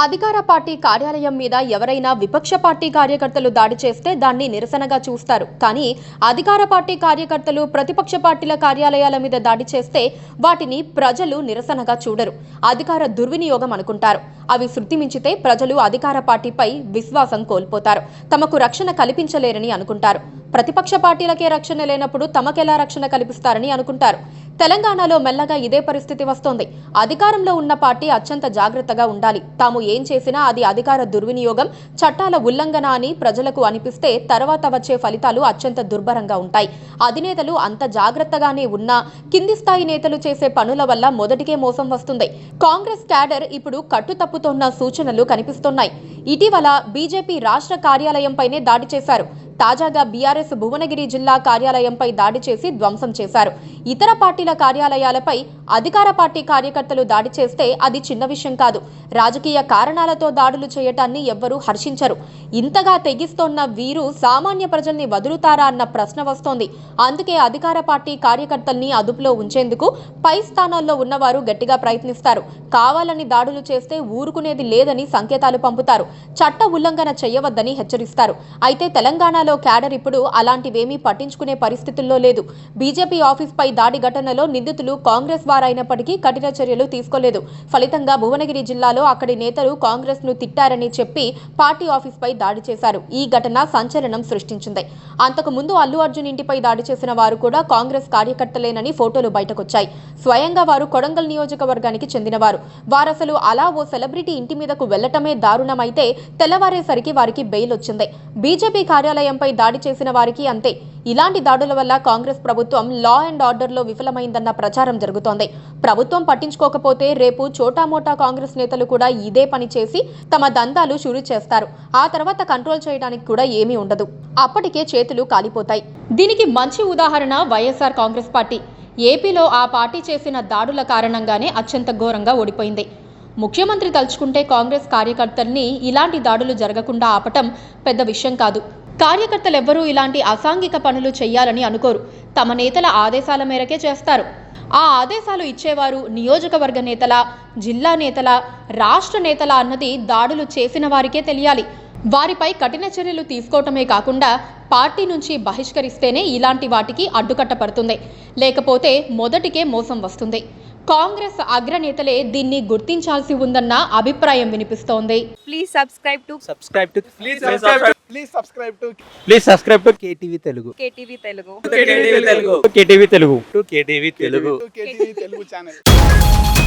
అధికార పార్టీ కార్యాలయం మీద ఎవరైనా విపక్ష పార్టీ కార్యకర్తలు దాడి చేస్తే దాన్ని నిరసనగా చూస్తారు. కానీ అధికార పార్టీ కార్యకర్తలు ప్రతిపక్ష పార్టీల కార్యాలయాల మీద దాడి చేస్తే వాటిని ప్రజలు నిరసనగా చూడరు, అధికార దుర్వినియోగం అనుకుంటారు. అవి శృతి మించితే ప్రజలు అధికార పార్టీపై విశ్వాసం కోల్పోతారు, తమకు రక్షణ కల్పించలేరని అనుకుంటారు. ప్రతిపక్ష పార్టీలకే రక్షణ లేనప్పుడు తమకెలా రక్షణ కల్పిస్తారని అనుకుంటారు. తెలంగాణలో మెల్లగా ఇదే పరిస్థితి వస్తోంది. అధికారంలో ఉన్న పార్టీ అత్యంత జాగ్రత్తగా ఉండాలి. తాము ఏం చేసినా అది అధికార దుర్వినియోగం, చట్టాల ఉల్లంఘన అని ప్రజలకు అనిపిస్తే తర్వాత వచ్చే ఫలితాలు అత్యంత దుర్భరంగా ఉంటాయి. అధినేతలు అంత జాగ్రత్తగానే ఉన్నా కింది స్థాయి నేతలు చేసే పనుల వల్ల మొదటికే మోసం వస్తుంది. కాంగ్రెస్ క్యాడర్ ఇప్పుడు కట్టుతప్పుతోన్న సూచనలు కనిపిస్తున్నాయి. ఇటీవల బీజేపీ రాష్ట్ర కార్యాలయంపైనే దాడి చేశారు. తాజాగా బీఆర్ఎస్ భువనగిరి జిల్లా కార్యాలయంపై దాడి చేసి ధ్వంసం చేశారు. ఇతర పార్టీల కార్యాలయాలపై అధికార పార్టీ కార్యకర్తలు దాడి చేస్తే అది చిన్న విషయం కాదు. రాజకీయ కారణాలతో దాడులు చేయటాన్ని ఎవ్వరూ హర్షించరు. ఇంతగా తెగిస్తోన్న వీరు సామాన్య ప్రజల్ని వదులుతారా అన్న ప్రశ్న వస్తోంది. అందుకే అధికార పార్టీ కార్యకర్తల్ని అదుపులో ఉంచేందుకు పై స్థానాల్లో ఉన్నవారు గట్టిగా ప్రయత్నిస్తారు. కావాలని దాడులు చేస్తే ఊరుకునేది లేదని సంకేతాలు పంపుతారు. చట్ట ఉల్లంఘన చేయవద్దని హెచ్చరిస్తారు. అయితే తెలంగాణలో క్యాడర్ ఇప్పుడు అలాంటివేమీ పట్టించుకునే పరిస్థితుల్లో లేదు. బీజేపీ ఆఫీస్ పై దాడి ఘటనలో నిందితులు కాంగ్రెస్ వారైనప్పటికీ కఠిన చర్యలు తీసుకోలేదు. ఫలితంగా భువనగిరి జిల్లాలో అక్కడి నేతలు కాంగ్రెస్ ను తిట్టారని చెప్పి పార్టీ ఆఫీస్ పై దాడి చేశారు. ఈ ఘటన సంచలనం సృష్టించింది. అంతకు ముందు అల్లు అర్జున్ ఇంటిపై దాడి చేసిన వారు కూడా కాంగ్రెస్ కార్యకర్తలేనని ఫోటోలు బయటకొచ్చాయి. స్వయంగా వారు కొడంగల్ నియోజకవర్గానికి చెందినవారు. వారసలు అలా ఓ సెలబ్రిటీ ఇంటి మీదకు వెళ్లటమే దారుణమైతే తెల్లవారేసరికి వారికి బెయిల్ వచ్చింది. బీజేపీ కార్యాలయంపై దాడి చేసిన వారికి అంతే. ఇలాంటి దాడుల వల్ల కాంగ్రెస్ ప్రభుత్వం లా అండ్ ఆర్డర్ లో విఫలమైందన్న ప్రచారం జరుగుతోంది. ప్రభుత్వం పట్టించుకోకపోతే రేపు చోటామోటా కాంగ్రెస్ నేతలు కూడా ఇదే పని చేసి తమ దందాలు షురూ చేస్తారు. ఆ తర్వాత కంట్రోల్ చేయడానికి కూడా ఏమీ ఉండదు. అప్పటికే చేతులు కాలిపోతాయి. దీనికి మంచి ఉదాహరణ వైఎస్ఆర్ కాంగ్రెస్ పార్టీ. ఏపీలో ఆ పార్టీ చేసిన దాడుల కారణంగానే అత్యంత ఘోరంగా ఓడిపోయింది. ముఖ్యమంత్రి తలుచుకుంటే కాంగ్రెస్ కార్యకర్తల్ని ఇలాంటి దాడులు జరగకుండా ఆపటం పెద్ద విషయం కాదు. కార్యకర్తలెవ్వరూ ఇలాంటి అసాంఘిక పనులు చెయ్యాలని అనుకోరు. తమ నేతల ఆదేశాల మేరకే చేస్తారు. ఆ ఆదేశాలు ఇచ్చేవారు నియోజకవర్గ నేతల, జిల్లా నేతల, రాష్ట్ర నేతల అన్నది దాడులు చేసిన వారికే తెలియాలి. వారిపై కఠిన చర్యలు తీసుకోవటమే కాకుండా పార్టీ నుంచి బహిష్కరిస్తేనే ఇలాంటి వాటికి అడ్డుకట్ట పడుతుంది. లేకపోతే మొదటికే మోసం వస్తుంది. కాంగ్రెస్ అగ్రనేతలే దీన్ని గుర్తించాల్సి ఉందన్న అభిప్రాయం వినిపిస్తోంది. Please subscribe to KTV Telugu. KTV Telugu KTV Telugu channel.